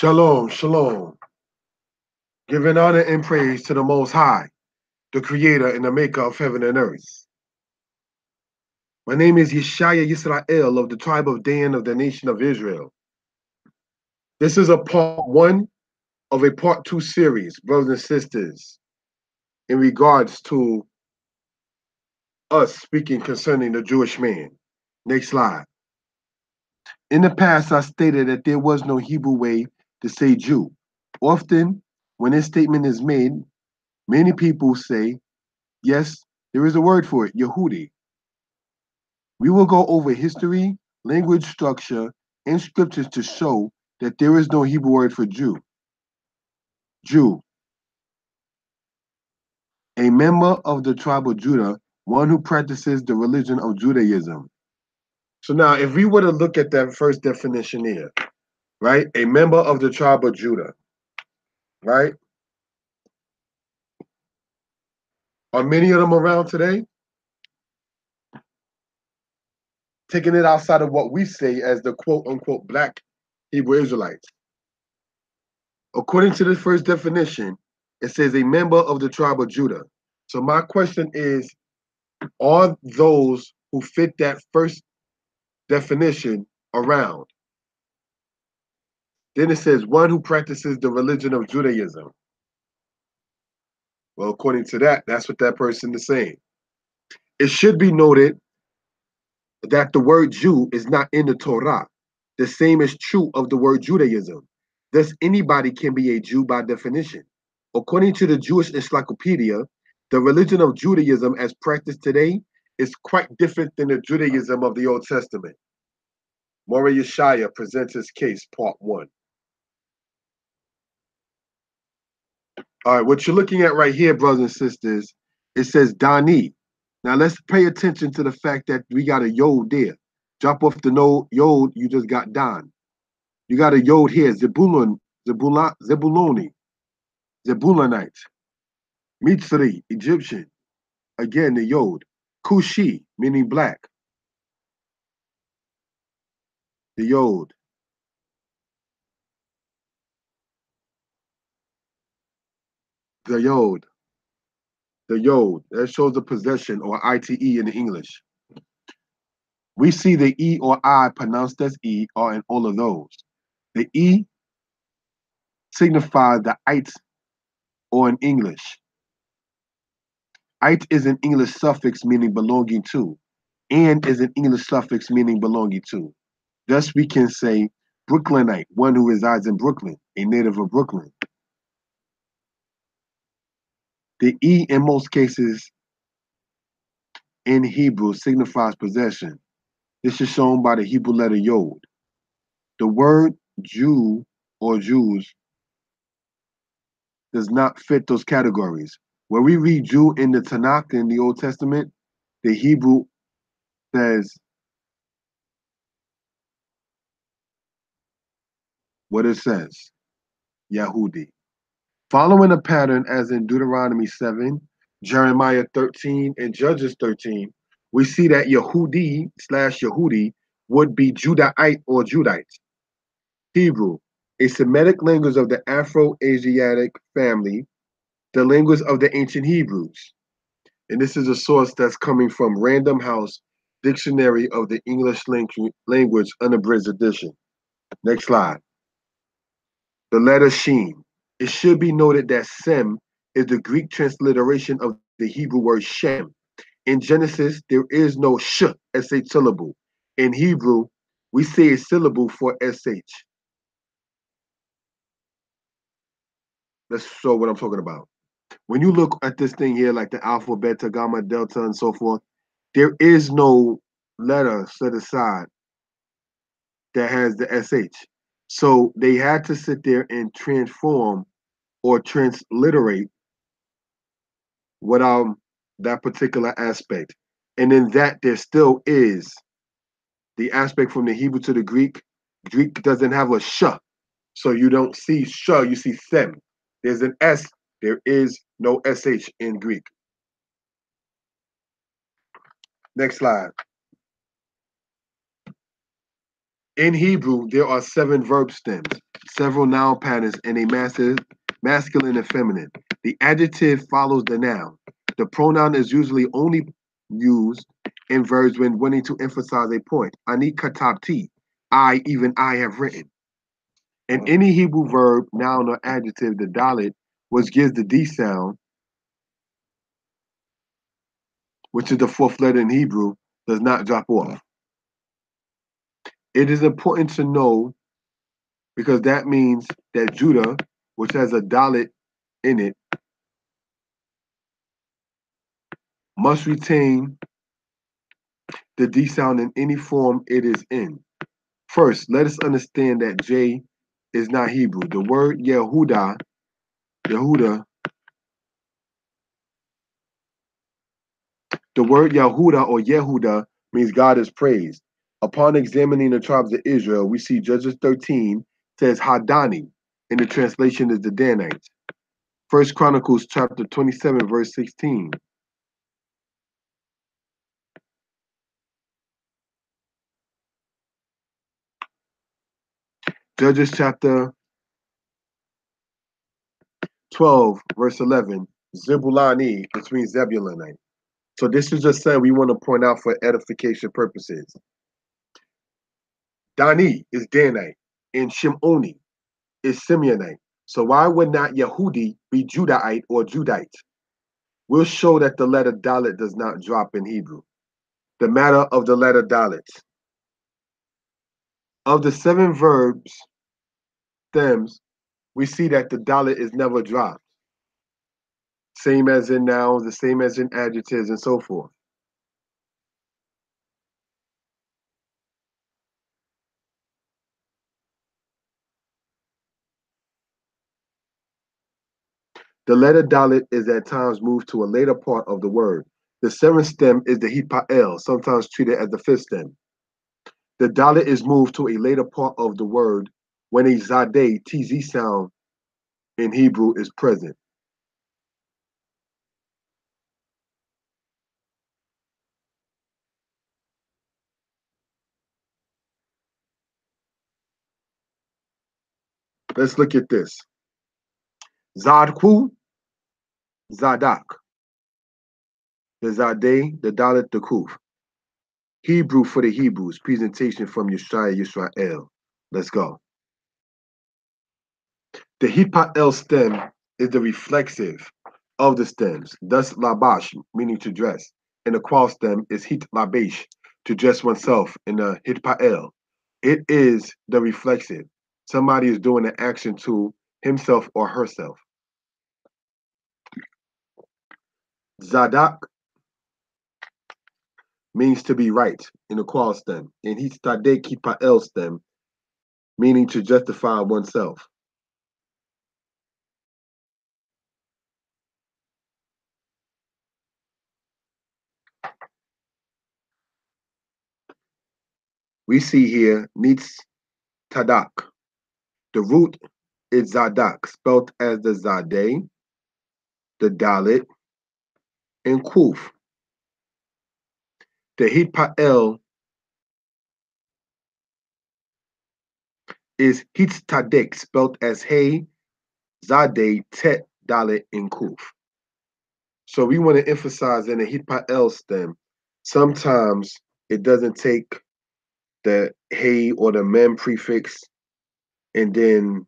Shalom, shalom. Giving honor and praise to the Most High, the Creator and the Maker of heaven and earth. My name is Yeshaya Yisrael of the tribe of Dan of the nation of Israel. This is a part one of a part two series, brothers and sisters, in regards to us speaking concerning the Jewish man. Next slide. In the past, I stated that there was no Hebrew way to say Jew. Often, when this statement is made, many people say, yes, there is a word for it, Yehudi. We will go over history, language structure, and scriptures to show that there is no Hebrew word for Jew. Jew, a member of the tribe of Judah, one who practices the religion of Judaism. So now, if we were to look at that first definition here, right? A member of the tribe of Judah, right? Are many of them around today? Taking it outside of what we say as the quote unquote black Hebrew Israelites. According to this first definition, it says a member of the tribe of Judah. So my question is, are those who fit that first definition around? Then it says one who practices the religion of Judaism. Well, according to that, that's what that person is saying. It should be noted that the word Jew is not in the Torah. The same is true of the word Judaism. Thus, anybody can be a Jew by definition. According to the Jewish Encyclopedia, the religion of Judaism as practiced today is quite different than the Judaism of the Old Testament. Mori Yeshaya presents his case, part one. All right, what you're looking at right here, brothers and sisters, it says Dani. Now let's pay attention to the fact that we got a yod there. Drop off the no yod, you just got Don. You got a yod here, Zebuloni, Zebulonite, Mitzri, Egyptian. Again, the yod. Kushi, meaning black. The yod. The yod. The yod. That shows the possession or ite in the English. We see the E or I pronounced as E are in all of those. The E signifies the it or in English. It is an English suffix meaning belonging to, and is an English suffix meaning belonging to. Thus, we can say Brooklynite, one who resides in Brooklyn, a native of Brooklyn. The E in most cases in Hebrew signifies possession. This is shown by the Hebrew letter Yod. The word Jew or Jews does not fit those categories. When we read Jew in the Tanakh in the Old Testament, the Hebrew says what it says, Yahudi. Following a pattern as in Deuteronomy 7, Jeremiah 13, and Judges 13, we see that Yehudi would be Judahite or Judite. Hebrew, a Semitic language of the Afro-Asiatic family, the language of the ancient Hebrews. And this is a source that's coming from Random House Dictionary of the English Language Unabridged Edition. Next slide. The letter Shin. It should be noted that Sem is the Greek transliteration of the Hebrew word Shem. In Genesis, there is no sh, sh syllable. In Hebrew, we say a syllable for sh. Let's show what I'm talking about. When you look at this thing here, like the alpha, beta, gamma, delta, and so forth, there is no letter set aside that has the sh. So they had to sit there and transform or transliterate without that particular aspect. And in that, there still is the aspect from the Hebrew to the Greek. Greek doesn't have a sh, so you don't see sh, you see sem. There's an s, there is no sh in Greek. Next slide. In Hebrew, there are 7 verb stems, several noun patterns, and a masculine and feminine. The adjective follows the noun. The pronoun is usually only used in verbs when wanting to emphasize a point. Ani katabti, even I have written. In any Hebrew verb, noun, or adjective, the dalet, which gives the D sound, which is the 4th letter in Hebrew, does not drop off. It is important to know because that means that Judah, which has a dalet in it, must retain the D sound in any form it is in. First, let us understand that J is not Hebrew. The word Yehuda, the word Yahuda or Yehuda means God is praised. Upon examining the tribes of Israel, we see Judges 13 says Hadani, and the translation is the Danites. First Chronicles chapter 27, verse 16. Judges chapter 12, verse 11. Zebulani, which means Zebulonite. So this is just saying we want to point out for edification purposes. Dani is Danite, and Shimoni is Simeonite. So why would not Yehudi be Judahite or Judite? We'll show that the letter Dalet does not drop in Hebrew. The matter of the letter Dalet. Of the 7 verbs, stems, we see that the Dalet is never dropped. Same as in nouns, the same as in adjectives, and so forth. The letter Dalet is at times moved to a later part of the word. The 7th stem is the Hipa'el, sometimes treated as the 5th stem. The Dalet is moved to a later part of the word when a Zadeh, TZ sound in Hebrew is present. Let's look at this. Zadku, Zadak. The Zadeh, the Dalet, the Kuf. Hebrew for the Hebrews, presentation from Yeshaya Yisrael. Let's go. The Hipa'el stem is the reflexive of the stems, thus Labash, meaning to dress. And the Qual stem is Hit Labesh, to dress oneself in the Hitpa'el. It is the reflexive. Somebody is doing an action to himself or herself. Zadak means to be right in the Qual stem, and Hitadek Hipa'el stem, meaning to justify oneself. We see here Nitz Tadak. The root is Zadak, spelt as the Zadeh, the Dalit, and Kuf. The Hitpa'el is Hitztadek, spelt as Hey, Zadeh, Tet, Dalit, and Kuf. So we want to emphasize in the Hitpa'el stem, sometimes it doesn't take the Hey or the Mem prefix, and then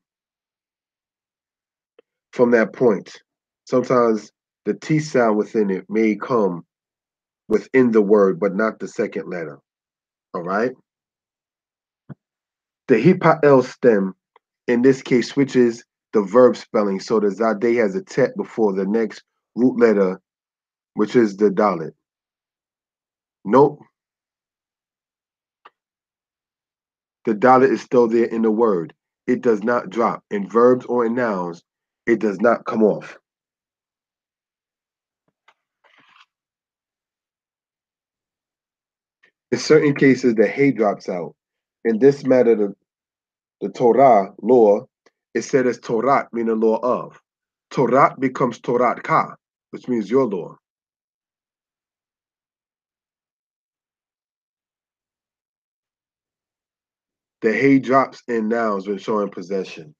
from that point, sometimes the T sound within it may come within the word, but not the second letter. All right? The Hipa'el stem, in this case, switches the verb spelling. So the Zadeh has a tet before the next root letter, which is the Dalet. Nope. The Dalet is still there in the word. It does not drop. In verbs or in nouns, it does not come off. In certain cases, the Hey drops out. In this matter, the Torah, law, is said as Torat, meaning law of. Torat becomes Torat Ka, which means your law. The hay drops in nouns when showing possession.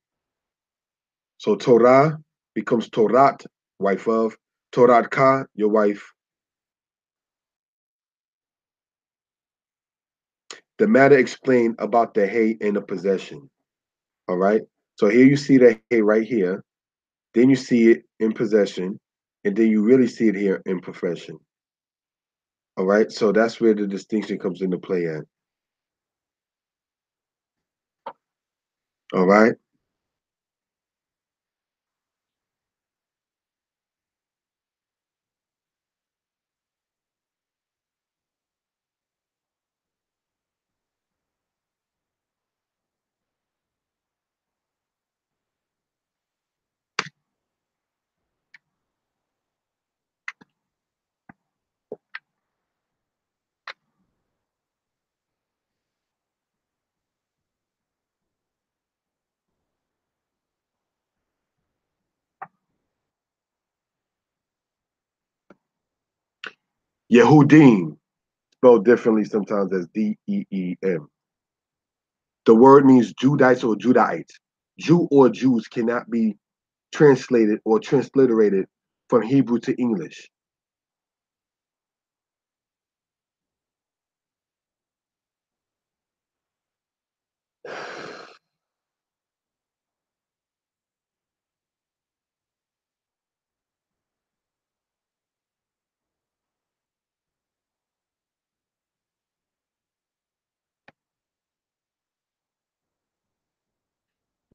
So Torah becomes Torat, wife of. Torat Ka, your wife. The matter explained about the hay in the possession. All right. So here you see the hay right here. Then you see it in possession. And then you really see it here in profession. All right. So that's where the distinction comes into play at. All right. Yehudim, spelled differently sometimes as Deem. The word means Judites or Judahites. Jew or Jews cannot be translated or transliterated from Hebrew to English.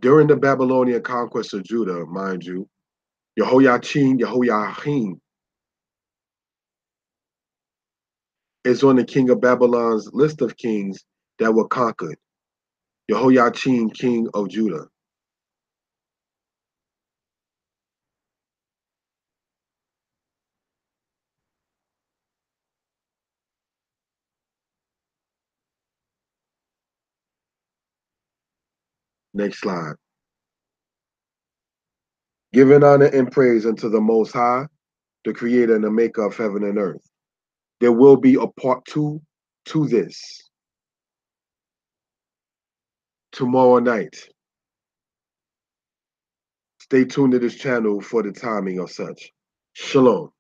During the Babylonian conquest of Judah, mind you, Jehoiachin is on the king of Babylon's list of kings that were conquered. Jehoiachin, king of Judah. Next slide. Giving honor and praise unto the Most High, the creator and the maker of heaven and earth. There will be a part two to this tomorrow night. Stay tuned to this channel for the timing of such. Shalom.